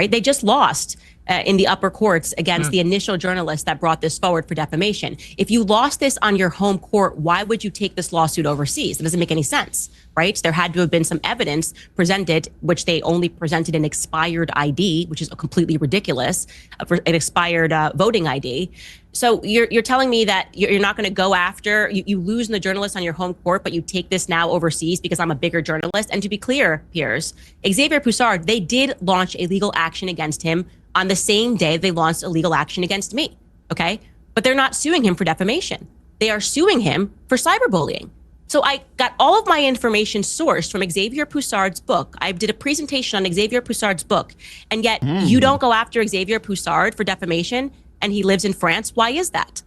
right? They just lost in the upper courts against the initial journalist that brought this forward for defamation. If you lost this on your home court, why would you take this lawsuit overseas? It doesn't make any sense, right? There had to have been some evidence presented, which they only presented an expired ID, which is completely ridiculous, for an expired voting ID. So you're telling me that you're not going to go after, you lose in the journalist on your home court, but you take this now overseas because I'm a bigger journalist. And to be clear, Piers, Xavier Poussard, they did launch a legal action against him on the same day they launched a legal action against me, okay? But they're not suing him for defamation. They are suing him for cyberbullying. So I got all of my information sourced from Xavier Poussard's book. I did a presentation on Xavier Poussard's book, and yet you don't go after Xavier Poussard for defamation, and he lives in France. Why is that?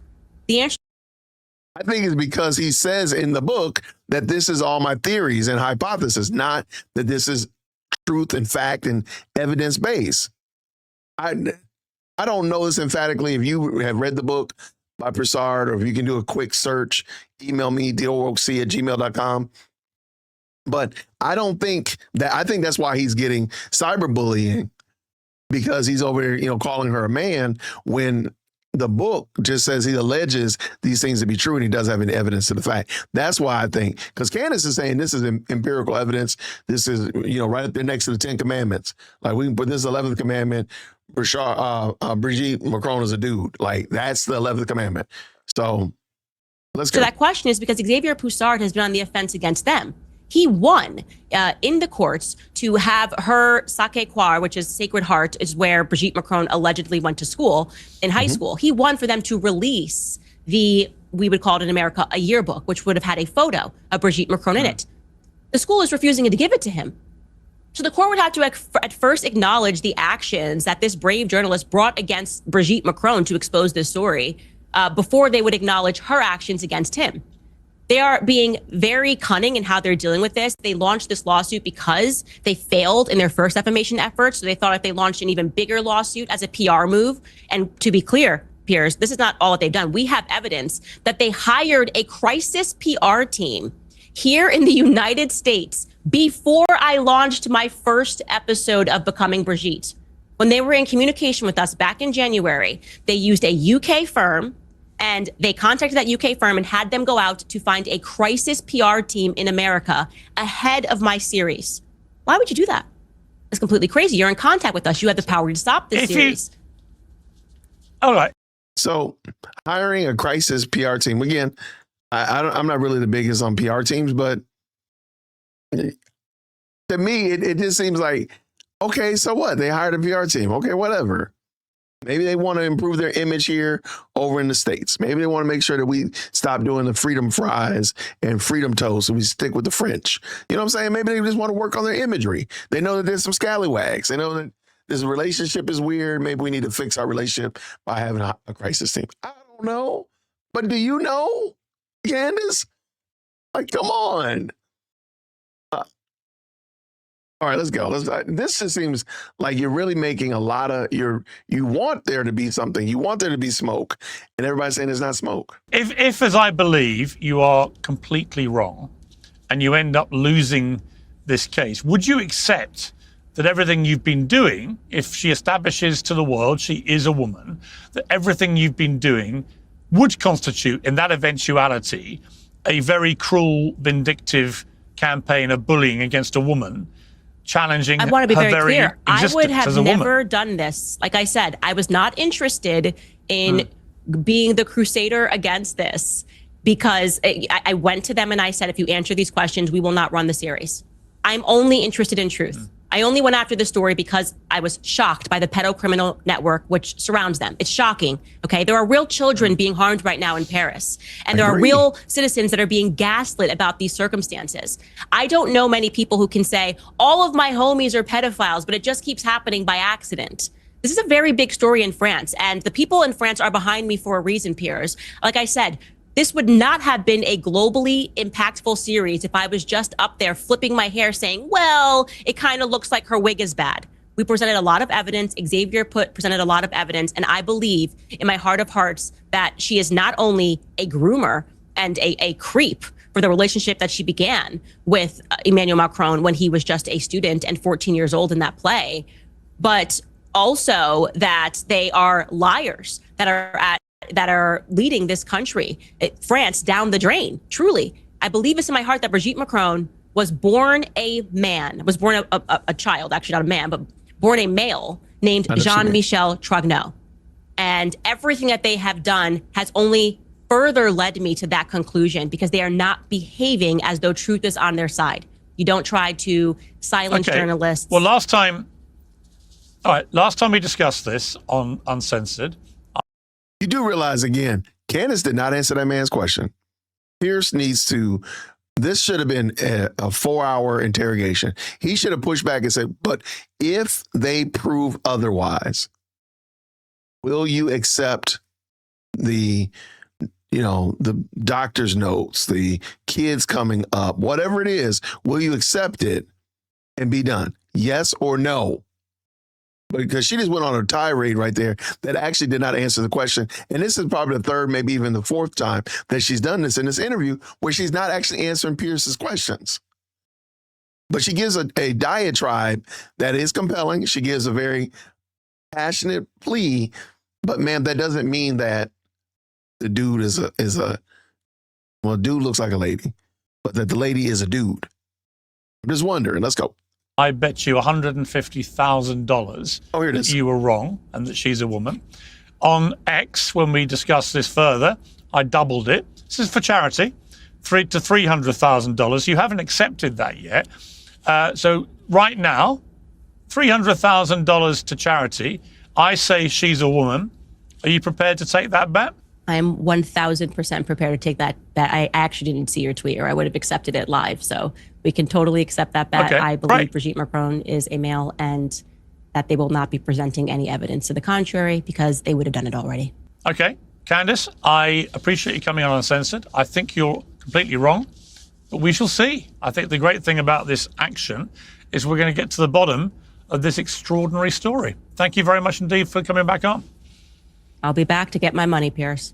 The answer, I think it's because he says in the book that this is all my theories and hypothesis, not that this is truth and fact and evidence-based. I don't know this emphatically. If you have read the book by Poussard, or if you can do a quick search, email me, dealworldc@gmail.com. But I don't think that, I think that's why he's getting cyberbullying, because he's over there, calling her a man, when the book just says he alleges these things to be true and he doesn't have any evidence to the fact. That's why I think, because Candace is saying this is empirical evidence. This is, right up there next to the 10 Commandments. Like, we can put this 11th commandment, Brigitte Macron is a dude. Like, that's the 11th commandment. So let's go. So that question is because Xavier Poussard has been on the offense against them. He won in the courts to have her Sacré-Cœur, which is Sacred Heart, is where Brigitte Macron allegedly went to school in high school. He won for them to release we would call it in America, a yearbook, which would have had a photo of Brigitte Macron in it. The school is refusing to give it to him. So the court would have to at first acknowledge the actions that this brave journalist brought against Brigitte Macron to expose this story before they would acknowledge her actions against him. They are being very cunning in how they're dealing with this. They launched this lawsuit because they failed in their first defamation efforts. So they thought if they launched an even bigger lawsuit as a PR move, and to be clear, Piers, this is not all that they've done. We have evidence that they hired a crisis PR team here in the United States before I launched my first episode of Becoming Brigitte. When they were in communication with us back in January, they used a UK firm, and they contacted that UK firm and had them go out to find a crisis PR team in America ahead of my series. Why would you do that? It's completely crazy. You're in contact with us. You have the power to stop this series. All right. So hiring a crisis PR team, again, I'm not really the biggest on PR teams, but to me, it just seems like, okay, so what? They hired a PR team. Okay, whatever. Maybe they want to improve their image here over in the States. Maybe they want to make sure that we stop doing the freedom fries and freedom toast and we stick with the French. You know what I'm saying? Maybe they just want to work on their imagery. They know that there's some scallywags. They know that this relationship is weird. Maybe we need to fix our relationship by having a crisis team. I don't know. But do you know, Candace? Like, come on. All right, let's go. This just seems like you're really making a lot of you want there to be something. You want there to be smoke, and everybody's saying there's not smoke. If, as I believe, you are completely wrong and you end up losing this case, would you accept that everything you've been doing, if she establishes to the world she is a woman, that everything you've been doing would constitute, in that eventuality, a very cruel, vindictive campaign of bullying against a woman, challenging I want to be very clear. I would have never done this. Like I said, I was not interested in being the crusader against this, because I went to them and I said, if you answer these questions, we will not run the series. I'm only interested in truth. I only went after the story because I was shocked by the pedocriminal network which surrounds them. It's shocking, okay? There are real children being harmed right now in Paris. And there are real citizens that are being gaslit about these circumstances. I don't know many people who can say, all of my homies are pedophiles, but it just keeps happening by accident. This is a very big story in France, and the people in France are behind me for a reason, Piers. Like I said, this would not have been a globally impactful series if I was just up there flipping my hair saying, well, it kind of looks like her wig is bad. We presented a lot of evidence. Xavier presented a lot of evidence. And I believe in my heart of hearts that she is not only a groomer and a creep for the relationship that she began with Emmanuel Macron when he was just a student and 14 years old in that play, but also that they are liars that are leading this country, France, down the drain. Truly, I believe this in my heart that Brigitte Macron was born a child, actually not a man, but born a male named Jean-Michel Trogneau. And everything that they have done has only further led me to that conclusion, because they are not behaving as though truth is on their side. You don't try to silence journalists. Well, last time we discussed this on Uncensored. You do realize, again, Candace did not answer that man's question. Piers needs to, this should have been a 4-hour interrogation. He should have pushed back and said, but if they prove otherwise, will you accept the doctor's notes, the kids coming up, whatever it is, will you accept it and be done? Yes or no? Because she just went on a tirade right there that actually did not answer the question. And this is probably the third, maybe even the fourth time that she's done this in this interview where she's not actually answering Pierce's questions. But she gives a diatribe that is compelling. She gives a very passionate plea. But, man, that doesn't mean that the dude dude looks like a lady, but that the lady is a dude. I'm just wondering. Let's go. I bet you $150,000 here it is. that you were wrong and that she's a woman. On X, when we discussed this further, I doubled it. This is for charity, to $300,000. You haven't accepted that yet. So right now, $300,000 to charity. I say she's a woman. Are you prepared to take that bet? I'm 1,000% prepared to take that bet. I actually didn't see your tweet, or I would have accepted it live. So we can totally accept that bet. Okay, I believe Brigitte Macron is a male, and that they will not be presenting any evidence to the contrary, because they would have done it already. Okay. Candace, I appreciate you coming on Uncensored. I think you're completely wrong, but we shall see. I think the great thing about this action is we're going to get to the bottom of this extraordinary story. Thank you very much indeed for coming back on. I'll be back to get my money, Piers.